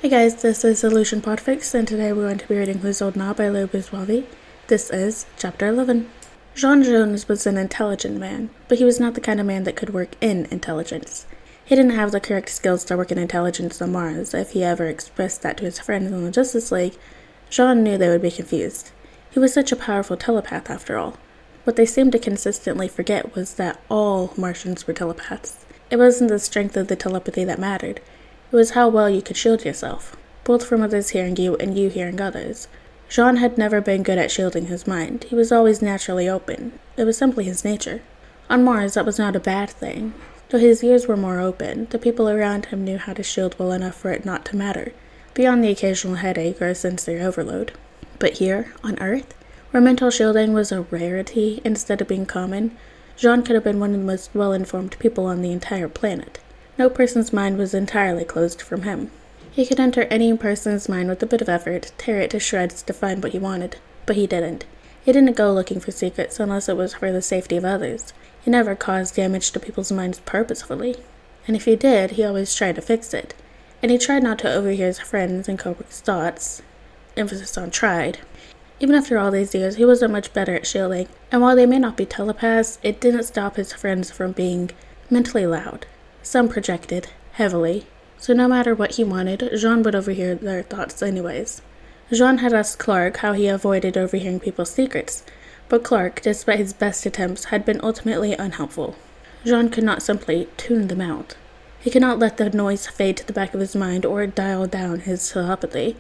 Hey guys, this is Illusion Podfic, and today we're going to be reading Who's Old Now by Lou Bourgeois. This is Chapter 11. Jean Jones was an intelligent man, but he was not the kind of man that could work in intelligence. He didn't have the correct skills to work in intelligence on Mars. If he ever expressed that to his friends on the Justice League, Jean knew they would be confused. He was such a powerful telepath after all. What they seemed to consistently forget was that all Martians were telepaths. It wasn't the strength of the telepathy that mattered. It was how well you could shield yourself, both from others hearing you and you hearing others. Jean had never been good at shielding his mind. He was always naturally open. It was simply his nature. On Mars, that was not a bad thing. Though his ears were more open, the people around him knew how to shield well enough for it not to matter, beyond the occasional headache or sensory overload. But here, on Earth, where mental shielding was a rarity instead of being common, Jean could have been one of the most well-informed people on the entire planet. No person's mind was entirely closed from him. He could enter any person's mind with a bit of effort, tear it to shreds to find what he wanted, but he didn't. He didn't go looking for secrets unless it was for the safety of others. He never caused damage to people's minds purposefully. And if he did, he always tried to fix it. And he tried not to overhear his friends and co-workers' thoughts. Emphasis on tried. Even after all these years, he wasn't much better at shielding, and while they may not be telepaths, it didn't stop his friends from being mentally loud. Some projected, heavily, so no matter what he wanted, Jean would overhear their thoughts anyways. Jean had asked Clark how he avoided overhearing people's secrets, but Clark, despite his best attempts, had been ultimately unhelpful. Jean could not simply tune them out. He could not let the noise fade to the back of his mind or dial down his telepathy.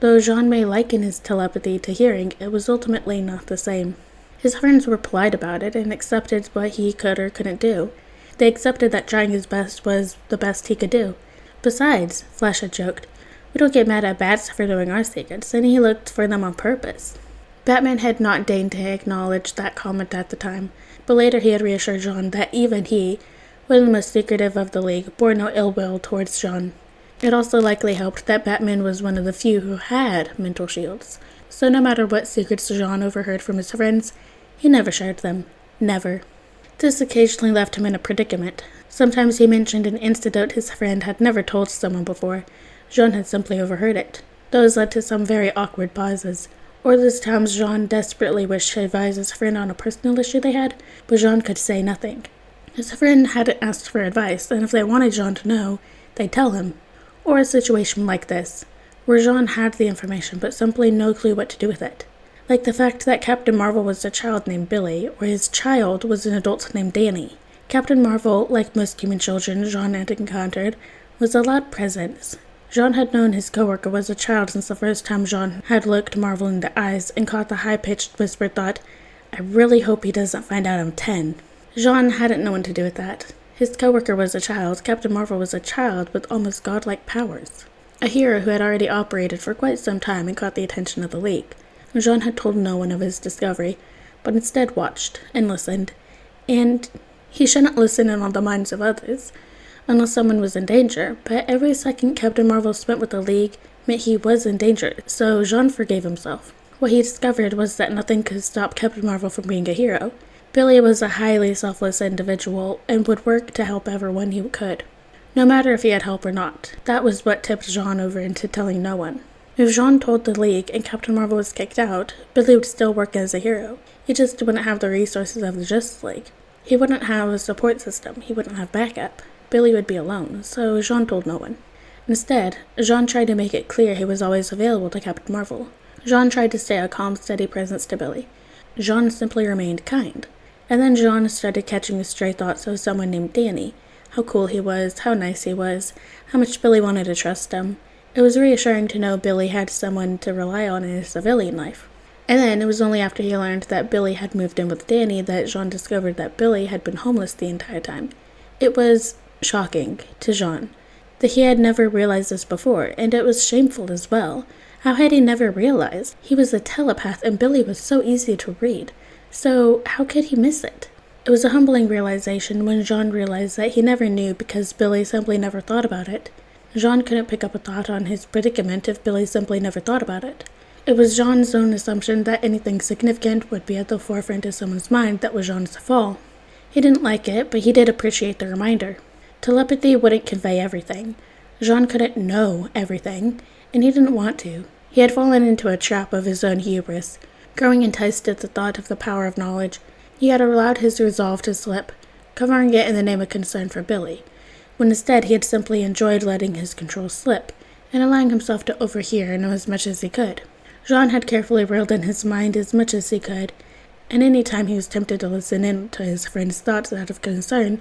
Though Jean may liken his telepathy to hearing, it was ultimately not the same. His friends were polite about it and accepted what he could or couldn't do. They accepted that trying his best was the best he could do. Besides, Flash had joked, we don't get mad at bats for knowing our secrets, and he looked for them on purpose. Batman had not deigned to acknowledge that comment at the time, but later he had reassured Jean that even he, one of the most secretive of the League, bore no ill will towards Jean. It also likely helped that Batman was one of the few who had mental shields, so no matter what secrets Jean overheard from his friends, he never shared them. Never. This occasionally left him in a predicament. Sometimes he mentioned an anecdote his friend had never told someone before. Jean had simply overheard it. Those led to some very awkward pauses. Or those times Jean desperately wished to advise his friend on a personal issue they had, but Jean could say nothing. His friend hadn't asked for advice, and if they wanted Jean to know, they'd tell him. Or a situation like this, where Jean had the information but simply no clue what to do with it. Like the fact that Captain Marvel was a child named Billy, or his child was an adult named Danny. Captain Marvel, like most human children Jean had encountered, was a loud presence. Jean had known his coworker was a child since the first time Jean had looked Marvel in the eyes and caught the high-pitched whispered thought, I really hope he doesn't find out I'm 10. Jean hadn't known what to do with that. His coworker was a child, Captain Marvel was a child with almost godlike powers. A hero who had already operated for quite some time and caught the attention of the League. Jean had told no one of his discovery, but instead watched and listened, and he shouldn't listen in on the minds of others, unless someone was in danger, but every second Captain Marvel spent with the League meant he was in danger, so Jean forgave himself. What he discovered was that nothing could stop Captain Marvel from being a hero. Billy was a highly selfless individual and would work to help everyone he could, no matter if he had help or not. That was what tipped Jean over into telling no one. If Jean told the League and Captain Marvel was kicked out, Billy would still work as a hero. He just wouldn't have the resources of the Justice League. He wouldn't have a support system. He wouldn't have backup. Billy would be alone, so Jean told no one. Instead, Jean tried to make it clear he was always available to Captain Marvel. Jean tried to stay a calm, steady presence to Billy. Jean simply remained kind. And then Jean started catching the stray thoughts of someone named Danny. How cool he was, how nice he was, how much Billy wanted to trust him. It was reassuring to know Billy had someone to rely on in his civilian life. And then it was only after he learned that Billy had moved in with Danny that Jean discovered that Billy had been homeless the entire time. It was shocking to Jean that he had never realized this before, and it was shameful as well. How had he never realized? He was a telepath and Billy was so easy to read. So how could he miss it? It was a humbling realization when Jean realized that he never knew because Billy simply never thought about it. Jean couldn't pick up a thought on his predicament if Billy simply never thought about it. It was Jean's own assumption that anything significant would be at the forefront of someone's mind that was Jean's fall. He didn't like it, but he did appreciate the reminder. Telepathy wouldn't convey everything. Jean couldn't know everything, and he didn't want to. He had fallen into a trap of his own hubris. Growing enticed at the thought of the power of knowledge, he had allowed his resolve to slip, covering it in the name of concern for Billy, when instead he had simply enjoyed letting his control slip, and allowing himself to overhear and know as much as he could. Jean had carefully reeled in his mind as much as he could, and any time he was tempted to listen in to his friend's thoughts out of concern,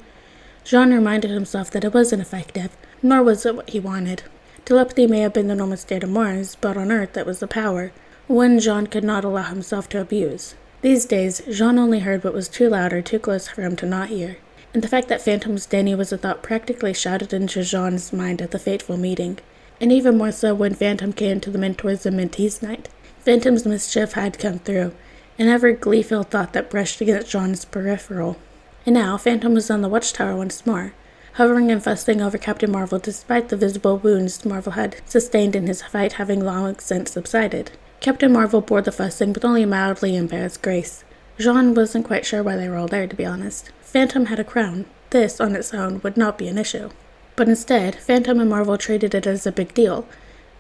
Jean reminded himself that it wasn't effective, nor was it what he wanted. Telepathy may have been the normal state of Mars, but on Earth it was the power, one Jean could not allow himself to abuse. These days, Jean only heard what was too loud or too close for him to not hear, and the fact that Phantom's Denny was a thought practically shouted into Jean's mind at the fateful meeting, and even more so when Phantom came to the Mentors and Mentees night. Phantom's mischief had come through, an ever gleeful thought that brushed against Jean's peripheral. And now, Phantom was on the watchtower once more, hovering and fussing over Captain Marvel despite the visible wounds Marvel had sustained in his fight having long since subsided. Captain Marvel bore the fussing with only mildly embarrassed grace. Jean wasn't quite sure why they were all there, to be honest. Phantom had a crown. This, on its own, would not be an issue. But instead, Phantom and Marvel treated it as a big deal,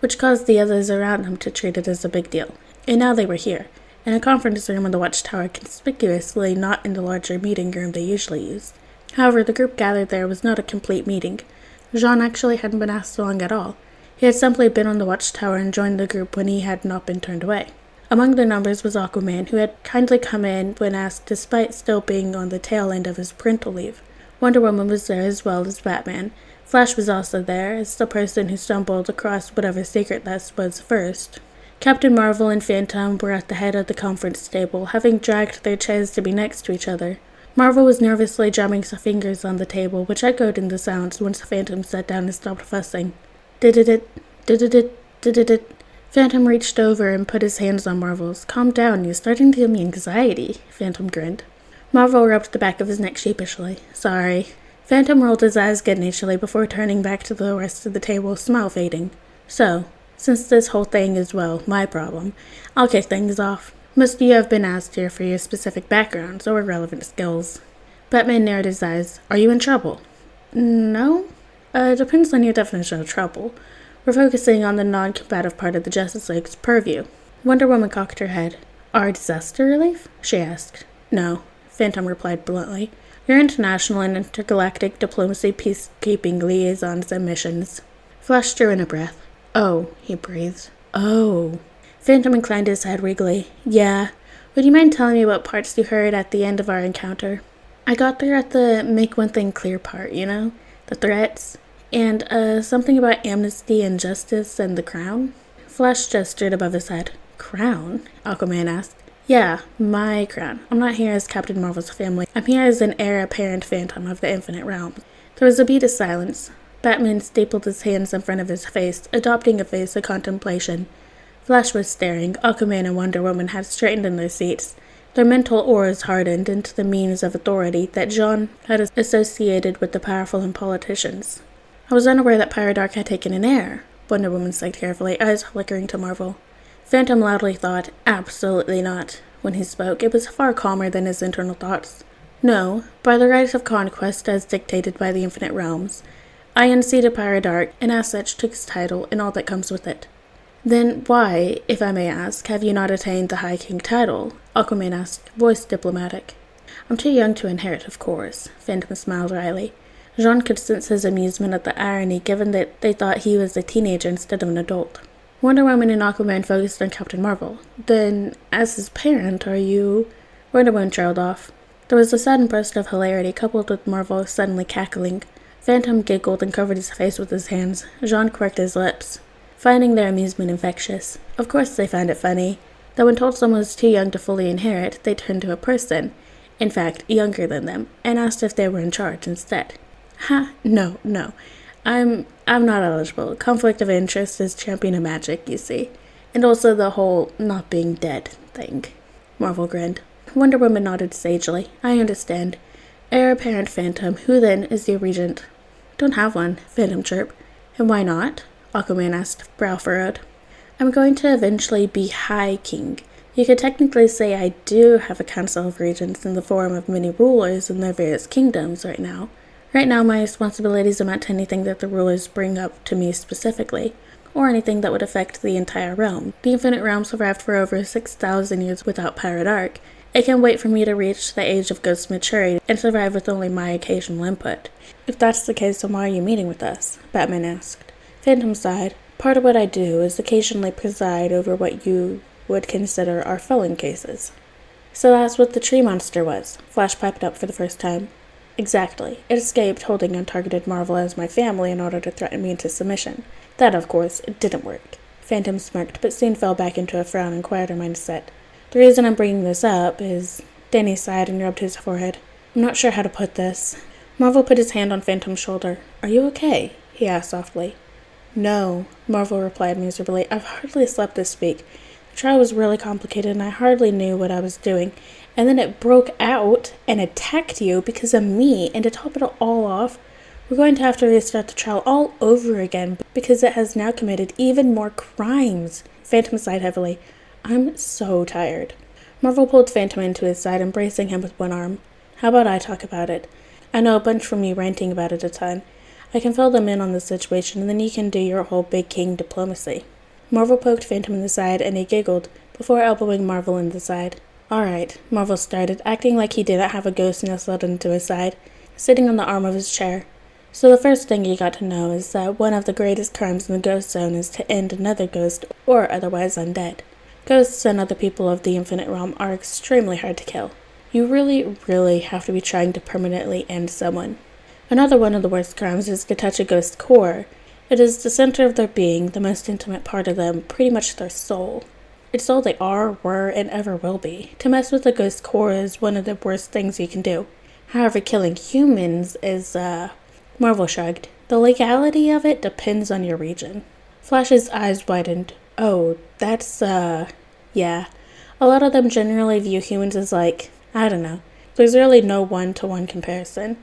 which caused the others around him to treat it as a big deal. And now they were here, in a conference room in the watchtower, conspicuously not in the larger meeting room they usually used. However, the group gathered there was not a complete meeting. Jean actually hadn't been asked along at all. He had simply been on the watchtower and joined the group when he had not been turned away. Among the numbers was Aquaman, who had kindly come in when asked despite still being on the tail end of his parental leave. Wonder Woman was there as well as Batman. Flash was also there, as the person who stumbled across whatever secret this was first. Captain Marvel and Phantom were at the head of the conference table, having dragged their chairs to be next to each other. Marvel was nervously drumming some fingers on the table, which echoed in the sounds once Phantom sat down and stopped fussing. Did-it-it, did-it-it, did-it-it. Phantom reached over and put his hands on Marvel's. Calm down, you're starting to give me anxiety, Phantom grinned. Marvel rubbed the back of his neck sheepishly. Sorry. Phantom rolled his eyes good-naturedly before turning back to the rest of the table, smile fading. So, since this whole thing is, well, my problem, I'll kick things off. Must you have been asked here for your specific backgrounds or relevant skills? Batman narrowed his eyes. Are you in trouble? No. Depends on your definition of trouble. We're focusing on the non-combative part of the Justice League's purview. Wonder Woman cocked her head. Our disaster relief? She asked. No, Phantom replied bluntly. Your international and intergalactic diplomacy, peacekeeping liaisons and missions. Flash drew in a breath. Oh, he breathed. Oh. Phantom inclined his head weakly. Yeah. Would you mind telling me what parts you heard at the end of our encounter? I got there at the make one thing clear part, you know? The threats. And, something about amnesty and justice and the crown? Flash gestured above his head. Crown? Aquaman asked. Yeah, my crown. I'm not here as Captain Marvel's family. I'm here as an heir apparent phantom of the infinite realm. There was a beat of silence. Batman stapled his hands in front of his face, adopting a face of contemplation. Flash was staring. Aquaman and Wonder Woman had straightened in their seats. Their mental auras hardened into the means of authority that Jean had associated with the powerful and politicians. I was unaware that Pyrodark had taken an heir, Wonder Woman said carefully, eyes flickering to Marvel. Phantom loudly thought, absolutely not. When he spoke, it was far calmer than his internal thoughts. No, by the right of conquest as dictated by the infinite realms, I unseated Pyrodark, and as such took his title and all that comes with it. Then why, if I may ask, have you not attained the High King title? Aquaman asked, voice diplomatic. I'm too young to inherit, of course, Phantom smiled wryly. Jean could sense his amusement at the irony given that they thought he was a teenager instead of an adult. Wonder Woman and Aquaman focused on Captain Marvel. Then, as his parent, are you... Wonder Woman trailed off. There was a sudden burst of hilarity coupled with Marvel suddenly cackling. Phantom giggled and covered his face with his hands. Jean quirked his lips, finding their amusement infectious. Of course they found it funny, though when told someone was too young to fully inherit, they turned to a person, in fact, younger than them, and asked if they were in charge instead. Ha, no. I'm not eligible. Conflict of interest is champion of magic, you see. And also the whole not being dead thing. Marvel grinned. Wonder Woman nodded sagely. I understand. Heir apparent Phantom, who then is your regent? Don't have one, Phantom chirped. And why not? Aquaman asked, brow furrowed. I'm going to eventually be High King. You could technically say I do have a council of regents in the form of many rulers in their various kingdoms right now. Right now, my responsibilities amount to anything that the rulers bring up to me specifically, or anything that would affect the entire realm. The Infinite Realm survived for over 6,000 years without Pirate Arc. It can wait for me to reach the age of ghost maturity and survive with only my occasional input. If that's the case, then why are you meeting with us? Batman asked. Phantom sighed. Part of what I do is occasionally preside over what you would consider our felon cases. So that's what the tree monster was. Flash piped up for the first time. Exactly. It escaped holding untargeted Marvel as my family in order to threaten me into submission. That, of course, didn't work. Phantom smirked, but soon fell back into a frown and quieter mindset. The reason I'm bringing this up is... Danny sighed and rubbed his forehead. I'm not sure how to put this. Marvel put his hand on Phantom's shoulder. Are you okay? He asked softly. No, Marvel replied miserably. I've hardly slept this week. The trial was really complicated and I hardly knew what I was doing. And then it broke out and attacked you because of me, and to top it all off, we're going to have to restart the trial all over again because it has now committed even more crimes. Phantom sighed heavily. I'm so tired. Marvel pulled Phantom into his side, embracing him with one arm. How about I talk about it? I know a bunch from you ranting about it a ton. I can fill them in on the situation, and then you can do your whole big king diplomacy. Marvel poked Phantom in the side, and he giggled, before elbowing Marvel in the side. All right, Marvel started, acting like he didn't have a ghost nestled into his side, sitting on the arm of his chair. So the first thing you got to know is that one of the greatest crimes in the ghost zone is to end another ghost, or otherwise undead. Ghosts and other people of the Infinite Realm are extremely hard to kill. You really, really have to be trying to permanently end someone. Another one of the worst crimes is to touch a ghost's core. It is the center of their being, the most intimate part of them, pretty much their soul. It's all they are, were, and ever will be. To mess with a ghost's core is one of the worst things you can do. However, killing humans is, Marvel shrugged. The legality of it depends on your region. Flash's eyes widened. Oh, that's, yeah. A lot of them generally view humans as like, I don't know. There's really no one-to-one comparison.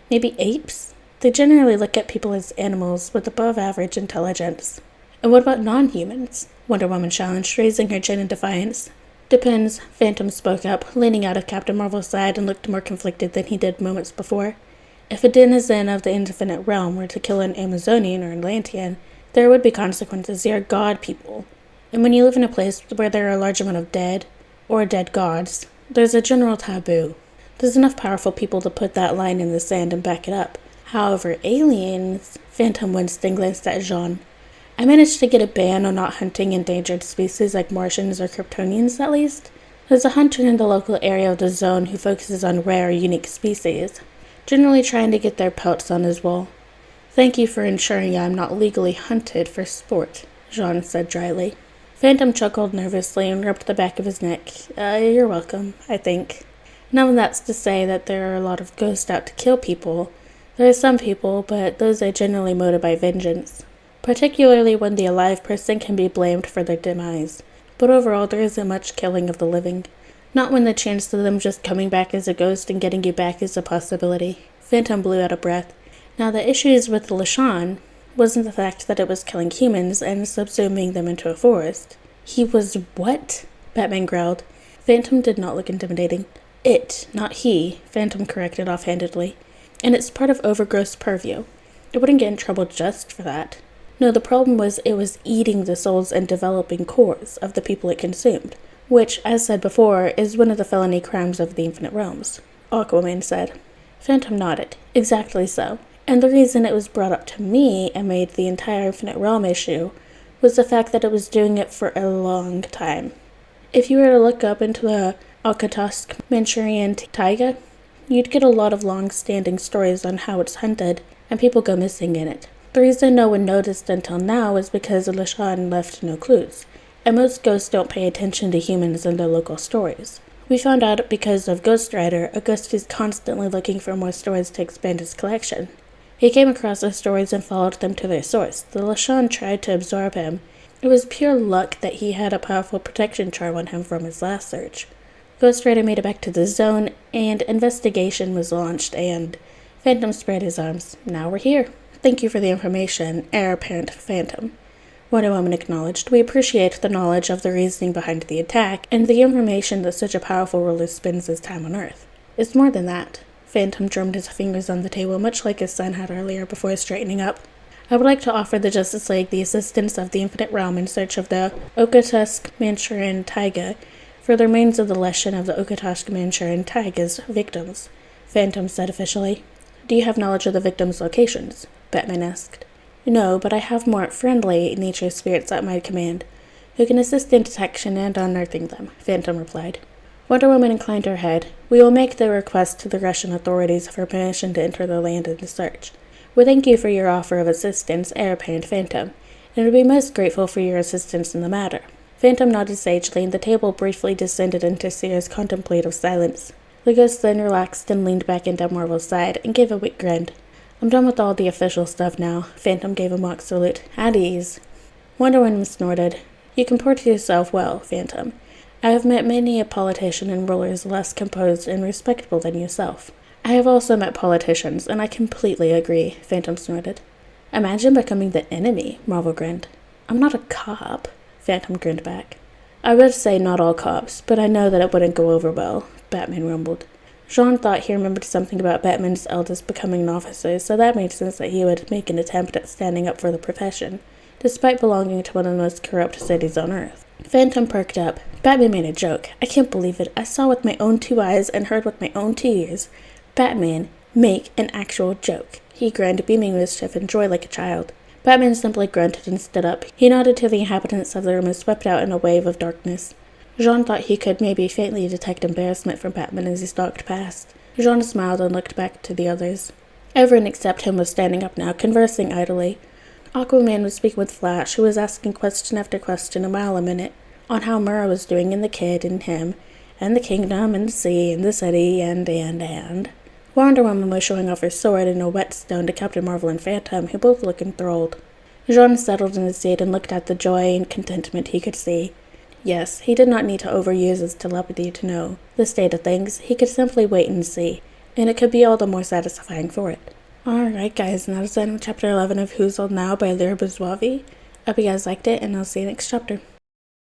Maybe apes? They generally look at people as animals with above-average intelligence. And what about non-humans? Wonder Woman challenged, raising her chin in defiance. Depends, Phantom spoke up, leaning out of Captain Marvel's side and looked more conflicted than he did moments before. If a denizen of the Infinite Realm were to kill an Amazonian or Atlantean, there would be consequences. They are god people. And when you live in a place where there are a large amount of dead, or dead gods, there's a general taboo. There's enough powerful people to put that line in the sand and back it up. However, aliens... Phantom winced and glanced at Jean. I managed to get a ban on not hunting endangered species like Martians or Kryptonians, at least. There's a hunter in the local area of the zone who focuses on rare, unique species, generally trying to get their pelts on as well. Thank you for ensuring I'm not legally hunted for sport, Jean said dryly. Phantom chuckled nervously and rubbed the back of his neck. You're welcome, I think. None of that's to say that there are a lot of ghosts out to kill people. There are some people, but those are generally motivated by vengeance. Particularly when the alive person can be blamed for their demise. But overall, there isn't much killing of the living. Not when the chance of them just coming back as a ghost and getting you back is a possibility. Phantom blew out a breath. Now, the issues with LeSean wasn't the fact that it was killing humans and subsuming them into a forest. He was what? Batman growled. Phantom did not look intimidating. It, not he, Phantom corrected offhandedly. And it's part of Overgrowth's purview. It wouldn't get in trouble just for that. No, the problem was it was eating the souls and developing cores of the people it consumed, which, as said before, is one of the felony crimes of the Infinite Realms, Aquaman said. Phantom nodded. Exactly so. And the reason it was brought up to me and made the entire Infinite Realm issue was the fact that it was doing it for a long time. If you were to look up into the Alcatraz Manchurian taiga, you'd get a lot of long-standing stories on how it's hunted and people go missing in it. The reason no one noticed until now is because LeSean left no clues, and most ghosts don't pay attention to humans and their local stories. We found out because of Ghost Rider, a ghost who's constantly looking for more stories to expand his collection. He came across those stories and followed them to their source. The LeSean tried to absorb him. It was pure luck that he had a powerful protection charm on him from his last search. Ghost Rider made it back to the zone, and investigation was launched, and Phantom spread his arms. Now we're here. Thank you for the information, Heir Apparent Phantom. Wonder Woman acknowledged. We appreciate the knowledge of the reasoning behind the attack, and the information that such a powerful ruler spends his time on Earth. It's more than that. Phantom drummed his fingers on the table, much like his son had earlier, before straightening up. I would like to offer the Justice League the assistance of the Infinite Realm in search of the Okatusk Manchuran Taiga for the remains of the lesson of the Okatusk Manchuran Taiga's victims, Phantom said officially. Do you have knowledge of the victims' locations? Batman asked. No, but I have more friendly nature spirits at my command, who can assist in detection and unearthing them, Phantom replied. Wonder Woman inclined her head. We will make the request to the Russian authorities for permission to enter the land and search. We thank you for your offer of assistance, Arapain and Phantom, and would be most grateful for your assistance in the matter. Phantom nodded sagely, and the table briefly descended into Seer's contemplative silence. The ghost then relaxed and leaned back into Marvel's side and gave a weak grin. I'm done with all the official stuff now. Phantom gave a mock salute. At ease. Wonder Woman snorted. You comport yourself well, Phantom. I have met many a politician and rulers less composed and respectable than yourself. I have also met politicians, and I completely agree, Phantom snorted. Imagine becoming the enemy, Marvel grinned. I'm not a cop, Phantom grinned back. I would say not all cops, but I know that it wouldn't go over well, Batman rumbled. Jean thought he remembered something about Batman's eldest becoming an officer, so that made sense that he would make an attempt at standing up for the profession, despite belonging to one of the most corrupt cities on Earth. Phantom perked up. Batman made a joke. I can't believe it. I saw with my own 2 eyes and heard with my own 2 ears. Batman, make an actual joke. He grinned, beaming mischief and joy like a child. Batman simply grunted and stood up. He nodded to the inhabitants of the room and swept out in a wave of darkness. Jean thought he could maybe faintly detect embarrassment from Batman as he stalked past. Jean smiled and looked back to the others. Everyone except him was standing up now, conversing idly. Aquaman was speaking with Flash, who was asking question after question a mile a minute, on how Murrah was doing and the kid and him, and the kingdom and the sea and the city and. Wonder Woman was showing off her sword and a whetstone to Captain Marvel and Phantom, who both looked enthralled. Jean settled in his seat and looked at the joy and contentment he could see. Yes, he did not need to overuse his telepathy to know the state of things. He could simply wait and see, and it could be all the more satisfying for it. Alright guys, and that is the end of chapter 11 of Who's Old Now by Lyra Buzwavi. Hope you guys liked it, and I'll see you next chapter.